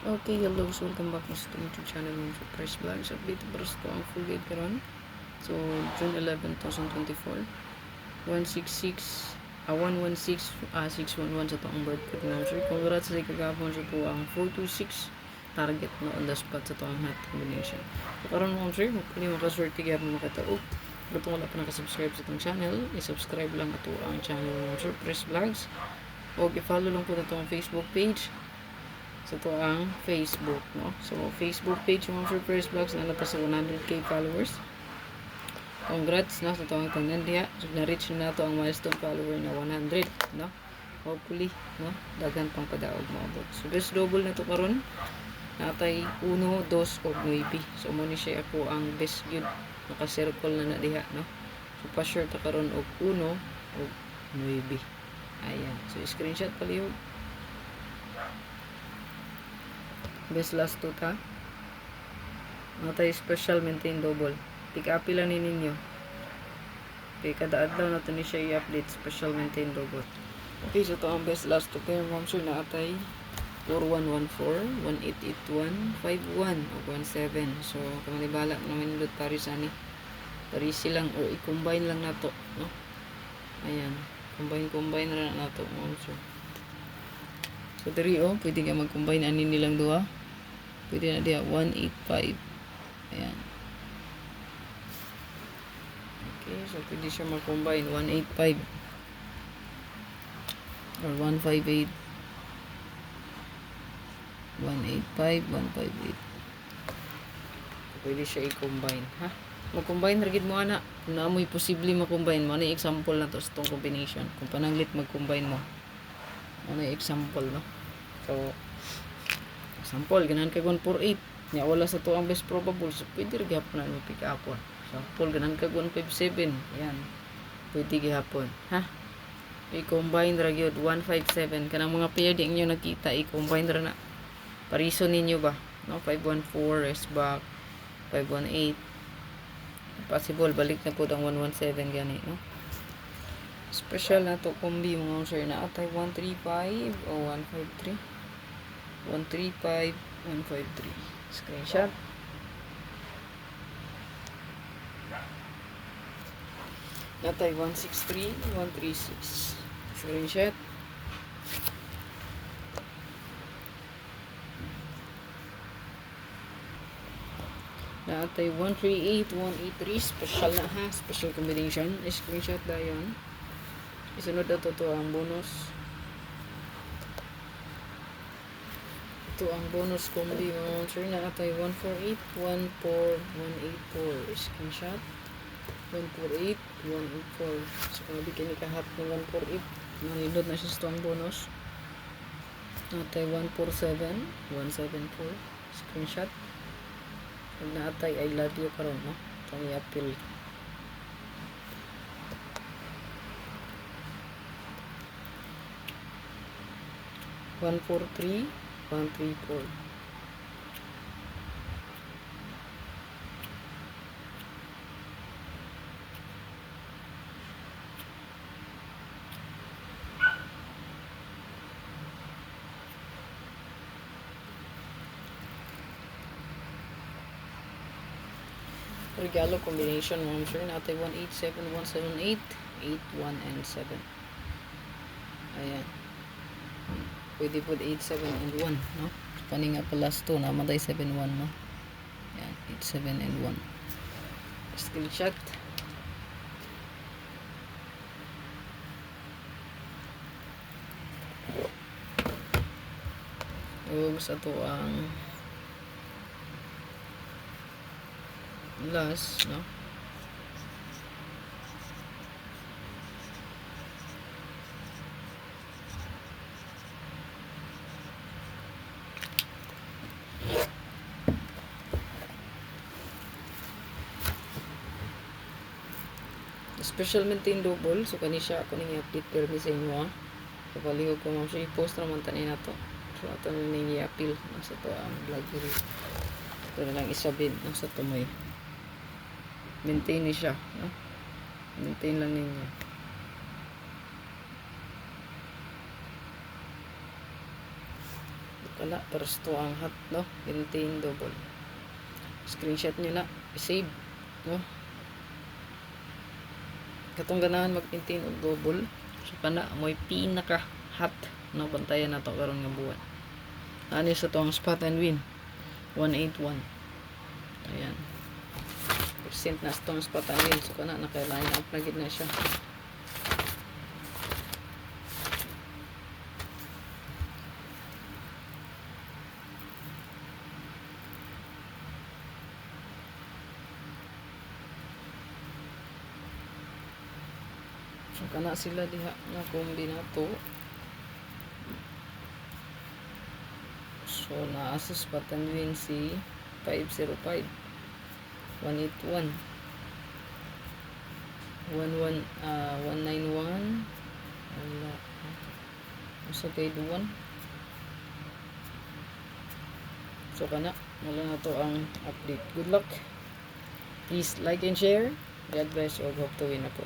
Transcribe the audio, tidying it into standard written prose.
Okay, hello, so welcome back sa itong YouTube channel ng Fresh Vlogs. Update para sa ang full date karon. So, June 11, 2024. 166, 116, 611 sa itong birthday na sir. Congrats sa kagapon sa ito ang 426 target na on the spot sa itong hot combination. So, karon mo sir, hopefully makaswerte kaya mo makataog. Pero kung wala pa nakasubscribe sa itong channel, isubscribe lang ito ang channel ng Sir Fresh Vlogs. O, i-follow lang po na itong Facebook page. So, ito ang Facebook, no? So, Facebook page ng Surprise Vlogs na natas sa 100k followers. Congrats, no? Sa ito ang tanan diha. So, na-reach na ito ang milestone follower na 100, no? Hopefully, no? Dagan pang padaog maabot. So, best double na ito karon. Natay 1, 2, o 9. So, muna siya ako ang best good. Naka-circle na diha, no? So, pa-sure ta karon og 1 o 9. Ayan. So, screenshot palihog. Best last 2 ta. Natay special maintain double. Pick-up lang ni ninyo. Okay, kada adlaw na ito ni siya i-update. Special maintain double. Okay, so ito ang best last 2 pair. Ma'am sir na atay 4114, 1881, 51, o 17. So, kung nalibala naman nilot paris ani. Paris silang or i-combine lang nato, no? Ayan. Combine na nato, ma'am sir. So, diri pwede ka mag-combine ani nilang duha. Pwede na diya 185. Ayan. Okay, so pwede siya mag-combine 185 or 158. 185, 158. Pwede siya i-combine, ha? Mag-combine ragid mo ana. Kung naamoy posible mag-combine mo, ano example na to sa itong combination. Kung pananglit mag-combine mo, ano example, no? So, example, ganahan ka 148. Nya wala sa to ang best probable. So, pwede rin gihapon na pick upon. Example, ganahan ka 157. Ayan. Pwede gihapon. Ha? I-combine ra gyud 157. Kanang mga pair di inyo nakita, i-combine ra na. Parison ninyo ba? No? 514, rest back. 518. Possible, balik na po ang 117 gani, no? Special na to kombi mga sir na atay 135 o 153. 135, 153. Screenshot. Natay 163, 136. Screenshot. Natay 138, 183. Special na ha. Special combination. Screenshot dayon. Isunod na to ang bonus. Ito ang bonus combi mga sir na atay 148, 14, 184. Screenshot. 148, 184. So, kung nabigyan ni kahat ng 148, nalindod na siya sa itong bonus. Atay 147, 174. Screenshot. Pag naatay, I love you karon, no? Itong i-appeal. One, 4, 3, 1, 3, 4. Regalo combination mga sir natin 187, 178, 81 and 7. Ayan. Pwede po 87 and 1, no? Pani nga pa last 2 namatay 71, no? Ayan, 87 and 1. Screenshot. Sa to ang last, no? Special maintain double. So, kani siya ako nang i-update pero sa inyo, ha? So, palihog ko mga siya. I-post naman tanin na to. So, ito na nang i-appeal. Nasa to ang vlog dito. Ito na lang isabin. Nasa to may maintain ni siya, no? Maintain lang ninyo. kana first to ang hot no, maintain double. Screenshot nyo na, save no. Katong ganahan mag-maintain og double, so kana mo'y pinaka hot no, bantayan na to karon nga buwan. Ani sa to ang spot and win 181. Ayan, percent na sa tong spot and win, so kana naka-line up na gid na siya. So kana sila diha nga kombinato. So naa sa spot and win si 505, 181, 191, wala sa kay duwan. So kana wala na to ang update. Good luck, please like and share. God bless, or hope to win ako.